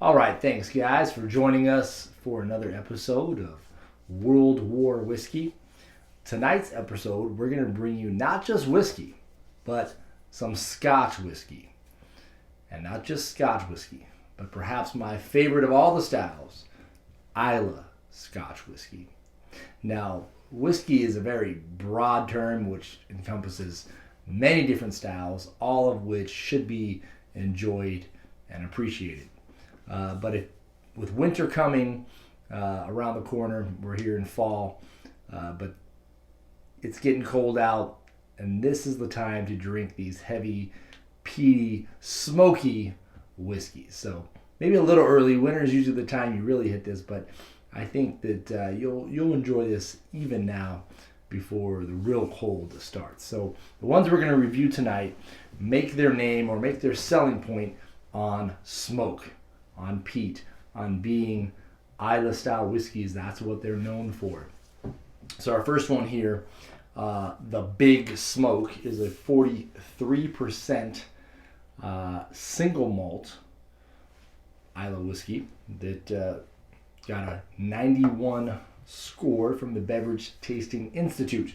All right, thanks guys for joining us for another episode of World War Whiskey. Tonight's episode, we're going to bring you not just whiskey, but some Scotch whiskey. And not just Scotch whiskey, but perhaps my favorite of all the styles, Islay Scotch whiskey. Now, whiskey is a very broad term which encompasses many different styles, all of which should be enjoyed and appreciated. With winter coming around the corner, we're here in fall, but it's getting cold out, and this is the time to drink these heavy, peaty, smoky whiskeys. So maybe a little early. Winter is usually the time you really hit this, but I think that you'll enjoy this even now before the real cold starts. So the ones we're going to review tonight make their name or make their selling point on smoke, on peat, on being Islay style whiskeys. That's what they're known for. So our first one here, the Big Smoke, is a 43% single malt Islay whiskey that got a 91 score from the Beverage Tasting Institute.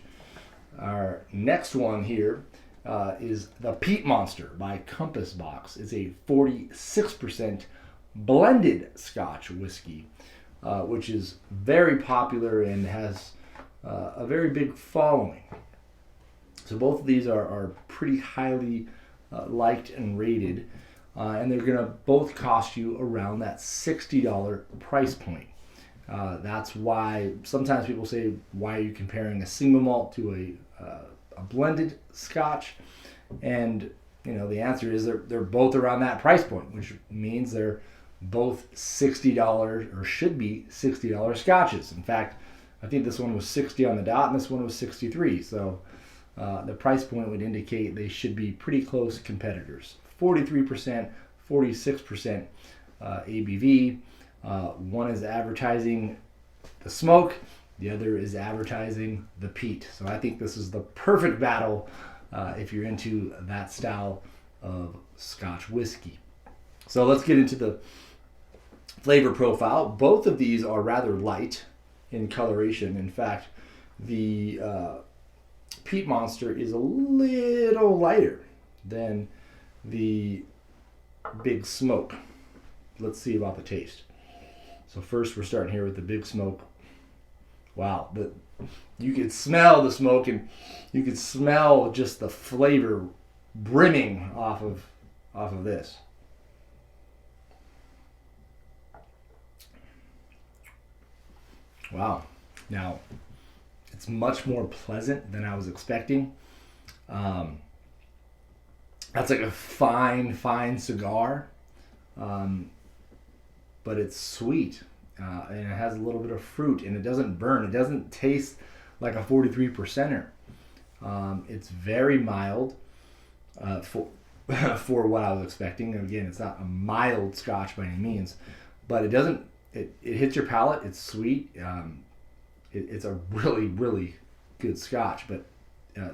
Our next one here is the Peat Monster by Compass Box. It's a 46% blended Scotch whiskey, which is very popular and has a very big following. So both of these are pretty highly liked and rated, and they're going to both cost you around that $60 price point. That's why sometimes people say, why are you comparing a single malt to a blended Scotch? And the answer is they're both around that price point, which means they're both $60 or should be $60 Scotches. In fact, I think this one was 60 on the dot and this one was 63. So the price point would indicate they should be pretty close competitors. 43%, 46% ABV. One is advertising the smoke, the other is advertising the peat. So I think this is the perfect battle if you're into that style of Scotch whiskey. So let's get into the flavor profile. Both of these are rather light in coloration. In fact, the Peat Monster is a little lighter than the Big Smoke. Let's see about the taste. So first we're starting here with the Big Smoke. Wow, you could smell the smoke and you could smell just the flavor brimming off of this. Wow. Now, it's much more pleasant than I was expecting. That's like a fine cigar. But it's sweet. And it has a little bit of fruit, and it doesn't burn. It doesn't taste like a 43%er. It's very mild for what I was expecting. And again, it's not a mild Scotch by any means, but it doesn't. It hits your palate. It's sweet. It's a really good Scotch, but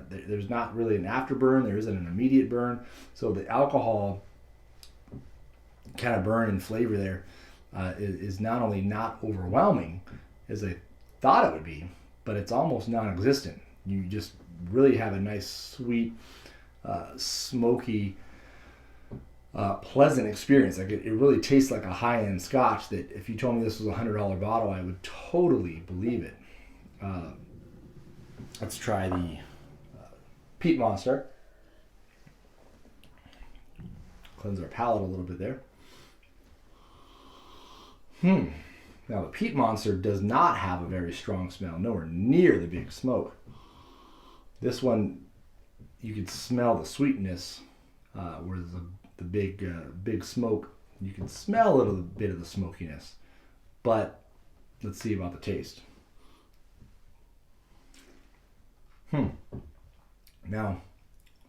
there's not really an afterburn. There isn't an immediate burn. So the alcohol kind of burn and flavor there is not only not overwhelming as I thought it would be, but it's almost non-existent. You just really have a nice, sweet, smoky, pleasant experience. Like it really tastes like a high-end Scotch that if you told me this was a $100 bottle, I would totally believe it. Let's try the Peat Monster. Cleanse our palate a little bit there. Now the Peat Monster does not have a very strong smell, nowhere near the Big Smoke. This one, you could smell the sweetness, whereas the Big Smoke, you can smell a little bit of the smokiness. But let's see about the taste. Now,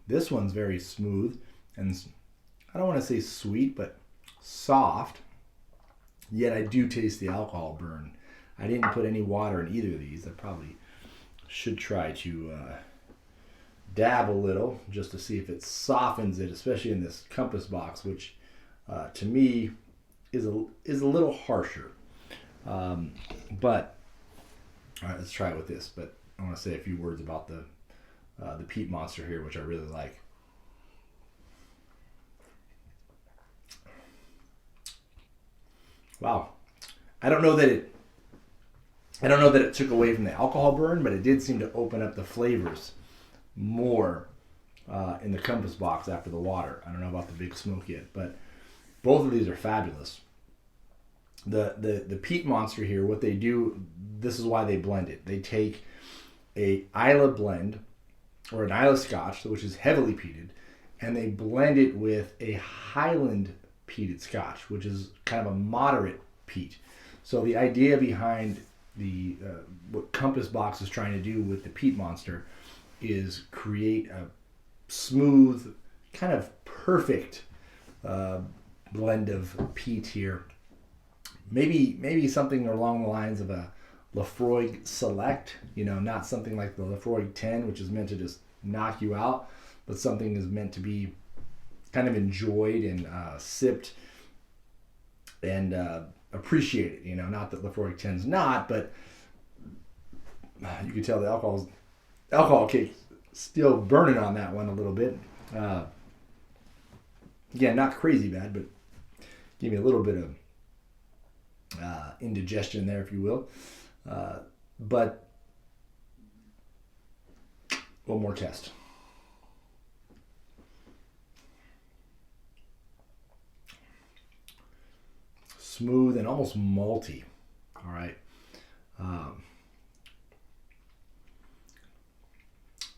this one's very smooth, and I don't want to say sweet, but soft. Yet I do taste the alcohol burn. I didn't put any water in either of these. I probably should try to dab a little just to see if it softens it, especially in this Compass Box, which to me is a little harsher. But all right, let's try it with this. But I want to say a few words about the peat monster here, which I really like. Wow, I don't know that it took away from the alcohol burn, but it did seem to open up the flavors more in the compass box after the water. I don't know about the big smoke yet, but both of these are fabulous. The peat monster here, what they do, this is why they blend it. They take a Islay blend or an Islay Scotch, which is heavily peated, and they blend it with a Highland peated Scotch, which is kind of a moderate peat. So the idea behind the what Compass Box is trying to do with the peat monster is create a smooth, kind of perfect blend of peat here. Maybe something along the lines of a Lafroig Select, not something like the Lafroig 10, which is meant to just knock you out, but something is meant to be kind of enjoyed and sipped and appreciated. Not that Lafroig 10's not, but you can tell the alcohol cake still burning on that one a little bit. Again, not crazy bad, but give me a little bit of indigestion there, if you will. But one more test. Smooth and almost malty. All right.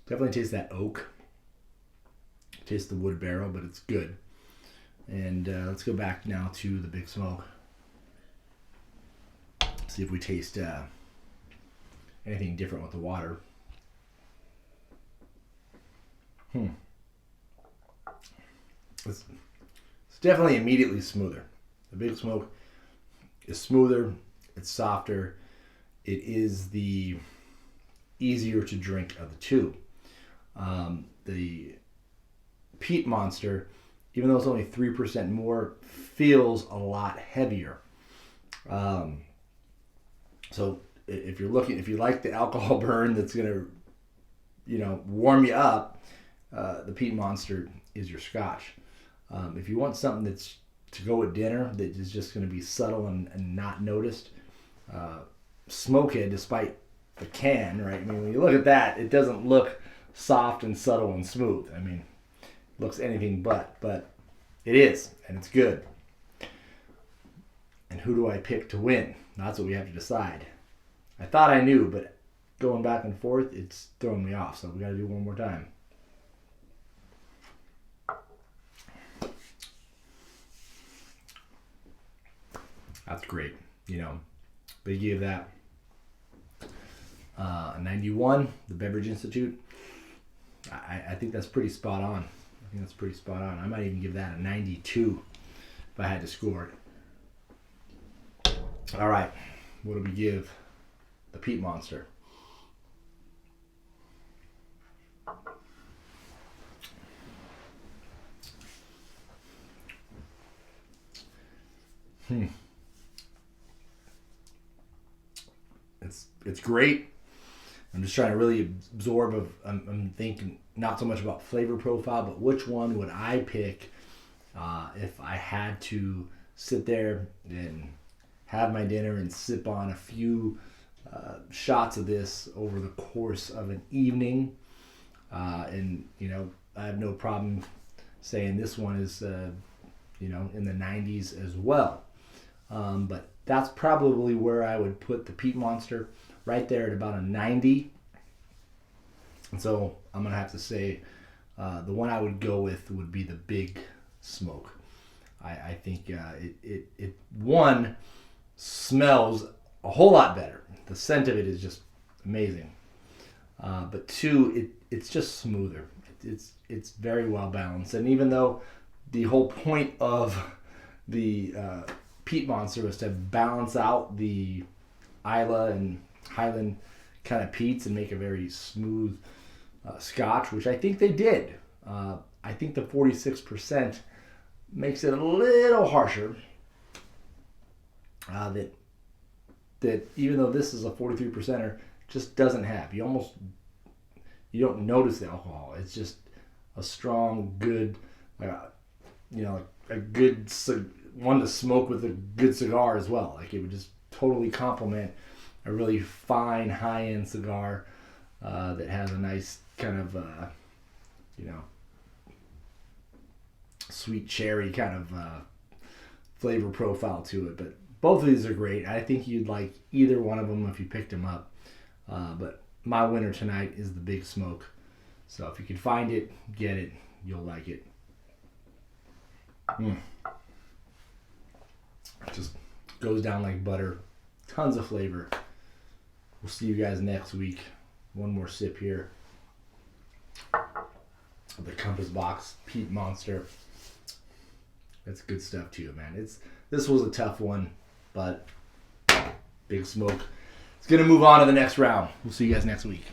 Definitely taste that oak. Taste the wood barrel, but it's good. And let's go back now to the Big Smoke. See if we taste anything different with the water. It's definitely immediately smoother. The Big Smoke is smoother. It's softer. It is the easier to drink of the two. The peat monster, even though it's only 3% more, feels a lot heavier. So if you like the alcohol burn that's gonna, warm you up, the peat monster is your Scotch. If you want something that's to go with dinner that is just going to be subtle and not noticed, Smokehead, despite the can, right? I mean, when you look at that, it doesn't look soft and subtle and smooth. I mean, it looks anything but it is, and it's good. And who do I pick to win? That's what we have to decide. I thought I knew, but going back and forth, it's throwing me off. So we got to do one more time. That's great. They gave that a 91, the Beverage Institute. I think that's pretty spot on. I might even give that a 92 if I had to score it. All right. What do we give the peat monster? It's great. I'm just trying to really absorb I'm thinking not so much about flavor profile, but which one would I pick if I had to sit there and have my dinner and sip on a few shots of this over the course of an evening. And I have no problem saying this one is in the 90s as well. But that's probably where I would put the peat monster, right there at about a 90. And so I'm gonna have to say the one I would go with would be the Big Smoke. I think it one smells a whole lot better. The scent of it is just amazing. But two, it's just smoother. It's very well balanced. And even though the whole point of the peat monster was to balance out the Islay and Highland kind of peats and make a very smooth Scotch, which I think they did. I think the 46% makes it a little harsher. that even though this is a 43%er, just doesn't have. You don't notice the alcohol. It's just a strong, good, a good one to smoke with a good cigar as well. Like it would just totally complement a really fine, high-end cigar that has a nice kind of, sweet cherry kind of flavor profile to it. But both of these are great. I think you'd like either one of them if you picked them up. But my winner tonight is the Big Smoke. So if you can find it, get it. You'll like it. Just goes down like butter. Tons of flavor. We'll see you guys next week. One more sip here. The Compass Box Peat Monster. That's good stuff too, man. This was a tough one, but Big Smoke. It's gonna move on to the next round. We'll see you guys next week.